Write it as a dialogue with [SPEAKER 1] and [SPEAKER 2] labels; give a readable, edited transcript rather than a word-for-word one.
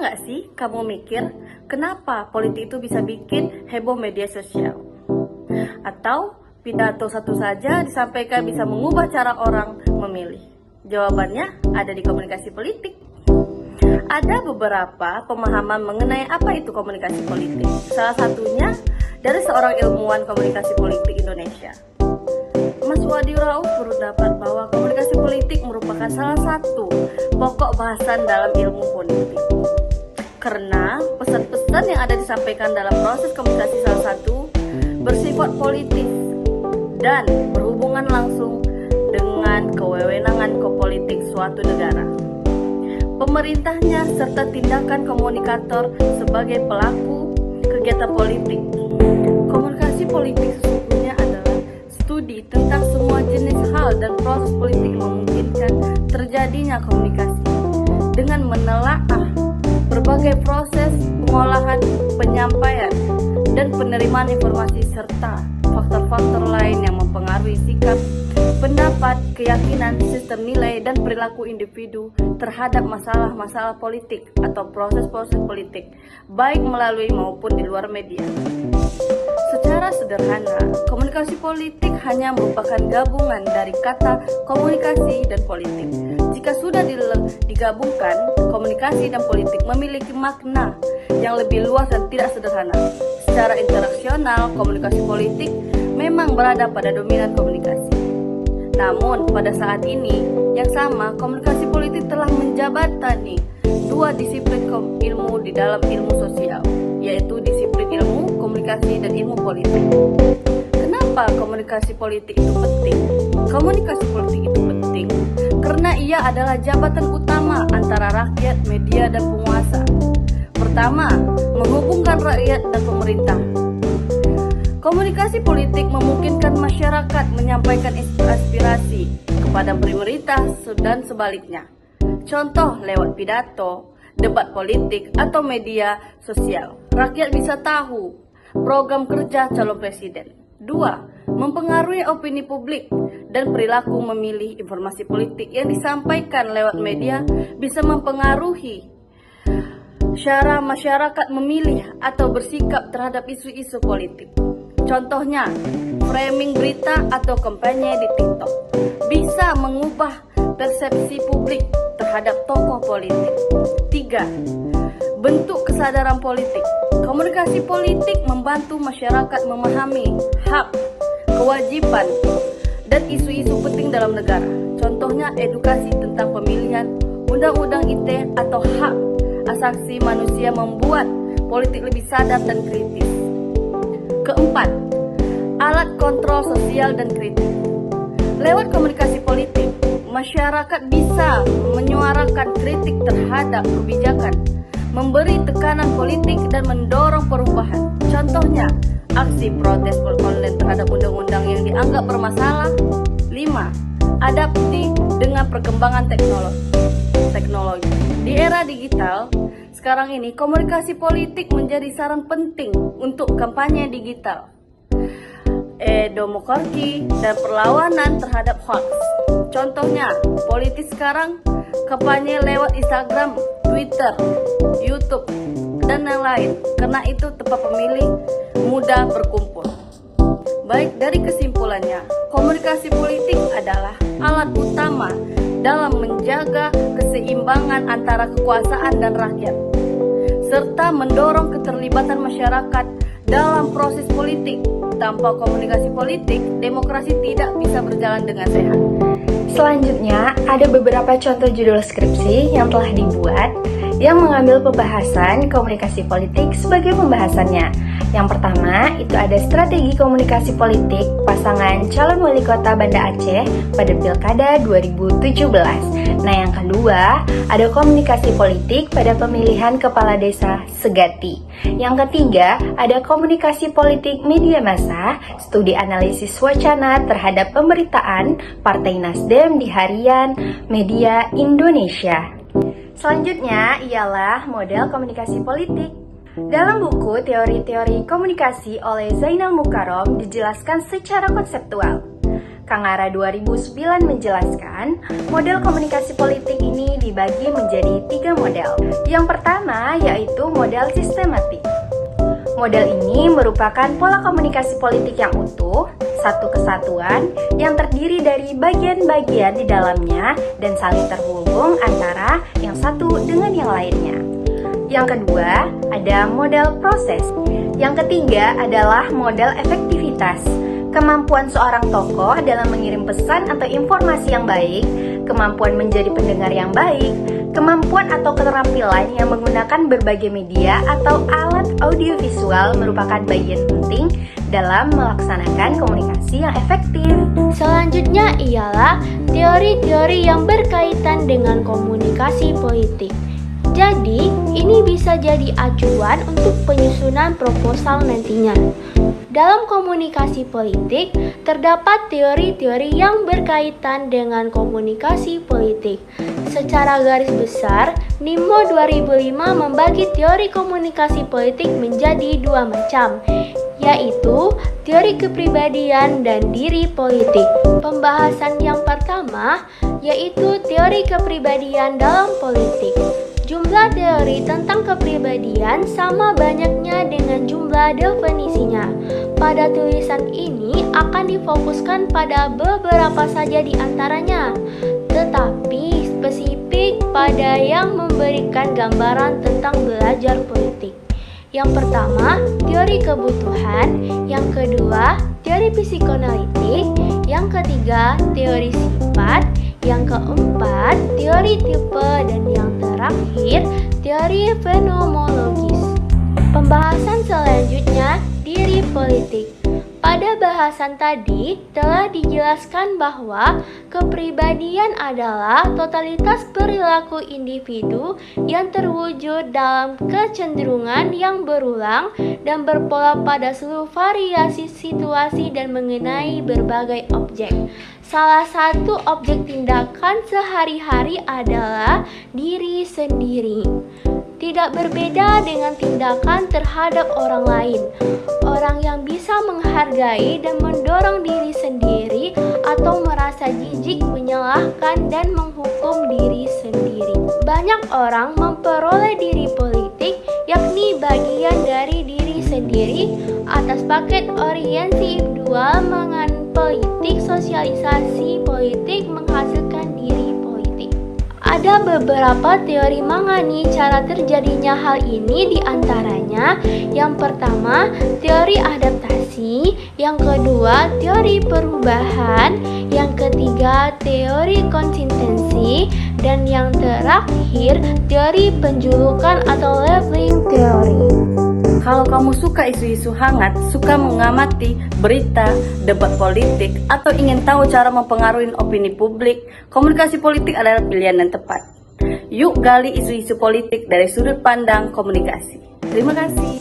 [SPEAKER 1] nggak sih kamu mikir kenapa politik itu bisa bikin heboh media sosial? Atau pidato satu saja disampaikan bisa mengubah cara orang memilih? Jawabannya ada di komunikasi politik. Ada beberapa pemahaman mengenai apa itu komunikasi politik. Salah satunya dari seorang ilmuwan komunikasi politik Indonesia. Mas Wadi Rauf berpendapat bahwa komunikasi politik merupakan salah satu pokok bahasan dalam ilmu politik. Karena pesan-pesan yang ada disampaikan dalam proses komunikasi salah satu bersifat politis dan berhubungan langsung dengan kewenangan politik suatu negara, pemerintahnya, serta tindakan komunikator sebagai pelaku kegiatan politik. Komunikasi politik sesungguhnya adalah studi tentang semua jenis hal dan proses politik yang memungkinkan terjadinya komunikasi dengan menelaah berbagai proses pengolahan, penyampaian, dan penerimaan informasi serta faktor-faktor lain yang mempengaruhi sikap, pendapat, keyakinan, sistem nilai, dan perilaku individu terhadap masalah-masalah politik atau proses-proses politik, baik melalui maupun di luar media. Secara sederhana, komunikasi politik hanya merupakan gabungan dari kata komunikasi dan politik. Jika sudah digabungkan, komunikasi dan politik memiliki makna yang lebih luas dan tidak sederhana. Secara interaksional, komunikasi politik memang berada pada dominan komunikasi. Namun, pada saat ini yang sama, komunikasi politik telah menjabatani dua disiplin ilmu di dalam ilmu sosial, yaitu disiplin ilmu komunikasi dan ilmu politik. Kenapa komunikasi politik itu penting? Komunikasi politik itu penting karena ia adalah jabatan utama antara rakyat, media, dan penguasa. Pertama, menghubungkan rakyat dan pemerintah. Komunikasi politik memungkinkan masyarakat menyampaikan aspirasi kepada pemerintah dan sebaliknya. Contoh lewat pidato, debat politik, atau media sosial. Rakyat bisa tahu program kerja calon presiden. 2. Mempengaruhi opini publik dan perilaku memilih. Informasi politik yang disampaikan lewat media bisa mempengaruhi cara masyarakat memilih atau bersikap terhadap isu-isu politik. Contohnya, framing berita atau kampanye di TikTok bisa mengubah persepsi publik terhadap tokoh politik. 3. Bentuk kesadaran politik. Komunikasi politik membantu masyarakat memahami hak, kewajiban, dan isu-isu penting dalam negara. Contohnya edukasi tentang pemilihan, undang-undang ITE atau hak asasi manusia membuat politik lebih sadar dan kritis. Keempat, alat kontrol sosial dan kritik. Lewat komunikasi politik, masyarakat bisa menyuarakan kritik terhadap kebijakan, memberi tekanan politik, dan mendorong perubahan. Contohnya, aksi protes online terhadap undang-undang yang dianggap bermasalah. 5. Adaptasi dengan perkembangan teknologi. Di era digital, sekarang ini komunikasi politik menjadi saran penting untuk kampanye digital, demokrasi, dan perlawanan terhadap hoax. Contohnya, politik sekarang kampanye lewat Instagram, Twitter, YouTube, dan yang lain. Karena itu tempat pemilih mudah berkumpul. Baik, dari kesimpulannya, komunikasi politik adalah alat utama dalam menjaga keseimbangan antara kekuasaan dan rakyat, serta mendorong keterlibatan masyarakat dalam proses politik. Tanpa komunikasi politik, demokrasi tidak bisa berjalan dengan sehat.
[SPEAKER 2] Selanjutnya, ada beberapa contoh judul skripsi yang telah dibuat yang mengambil pembahasan komunikasi politik sebagai pembahasannya. Yang pertama, itu ada strategi komunikasi politik pasangan calon wali kota Banda Aceh pada Pilkada 2017. Nah, yang kedua, ada komunikasi politik pada pemilihan kepala desa Segati. Yang ketiga, ada komunikasi politik media massa, studi analisis wacana terhadap pemberitaan Partai Nasdem di harian media Indonesia. Selanjutnya ialah model komunikasi politik. Dalam buku Teori-Teori Komunikasi oleh Zainal Mukarom dijelaskan secara konseptual. Kangara 2009 menjelaskan, model komunikasi politik ini dibagi menjadi 3 model. Yang pertama yaitu model sistematik. Model ini merupakan pola komunikasi politik yang utuh, satu kesatuan yang terdiri dari bagian-bagian di dalamnya dan saling terhubung antara yang satu dengan yang lainnya. Yang kedua, ada model proses. Yang ketiga adalah model efektivitas. Kemampuan seorang tokoh dalam mengirim pesan atau informasi yang baik, kemampuan menjadi pendengar yang baik, kemampuan atau keterampilan yang menggunakan berbagai media atau alat audiovisual merupakan bagian penting dalam melaksanakan komunikasi yang efektif.
[SPEAKER 3] Selanjutnya ialah teori-teori yang berkaitan dengan komunikasi politik. Jadi, ini bisa jadi acuan untuk penyusunan proposal nantinya. Dalam komunikasi politik, terdapat teori-teori yang berkaitan dengan komunikasi politik. Secara garis besar, NIMO 2005 membagi teori komunikasi politik menjadi 2 macam, yaitu teori kepribadian dan diri politik. Pembahasan yang pertama yaitu teori kepribadian dalam politik. Jumlah teori tentang kepribadian sama banyaknya dengan jumlah definisinya. Pada tulisan ini akan difokuskan pada beberapa saja di antaranya, tetapi spesifik pada yang memberikan gambaran tentang belajar politik. Yang pertama, teori kebutuhan. Yang kedua, teori psikoanalitik. Yang ketiga, teori sifat. Yang keempat, teori tipe. Dan yang terakhir, teori fenomenologis. Pembahasan selanjutnya, diri politik. Pada bahasan tadi telah dijelaskan bahwa kepribadian adalah totalitas perilaku individu yang terwujud dalam kecenderungan yang berulang dan berpola pada seluruh variasi situasi dan mengenai berbagai objek. Salah satu objek tindakan sehari-hari adalah diri sendiri. Tidak berbeda dengan tindakan terhadap orang lain. Orang yang bisa menghargai dan mendorong diri sendiri atau merasa jijik menyalahkan dan menghukum diri sendiri. Banyak orang memperoleh diri politik, yakni bagian dari diri sendiri atas paket orientasi individual mengenai politik, sosialisasi politik menghasilkan diri politik. Ada beberapa teori mengenai cara terjadinya hal ini, diantaranya yang pertama teori adaptasi, yang kedua teori perubahan, yang ketiga teori konsistensi, dan yang terakhir teori penjulukan atau labeling teori.
[SPEAKER 1] Kalau kamu suka isu-isu hangat, suka mengamati berita, debat politik, atau ingin tahu cara mempengaruhi opini publik, komunikasi politik adalah pilihan yang tepat. Yuk gali isu-isu politik dari sudut pandang komunikasi. Terima kasih.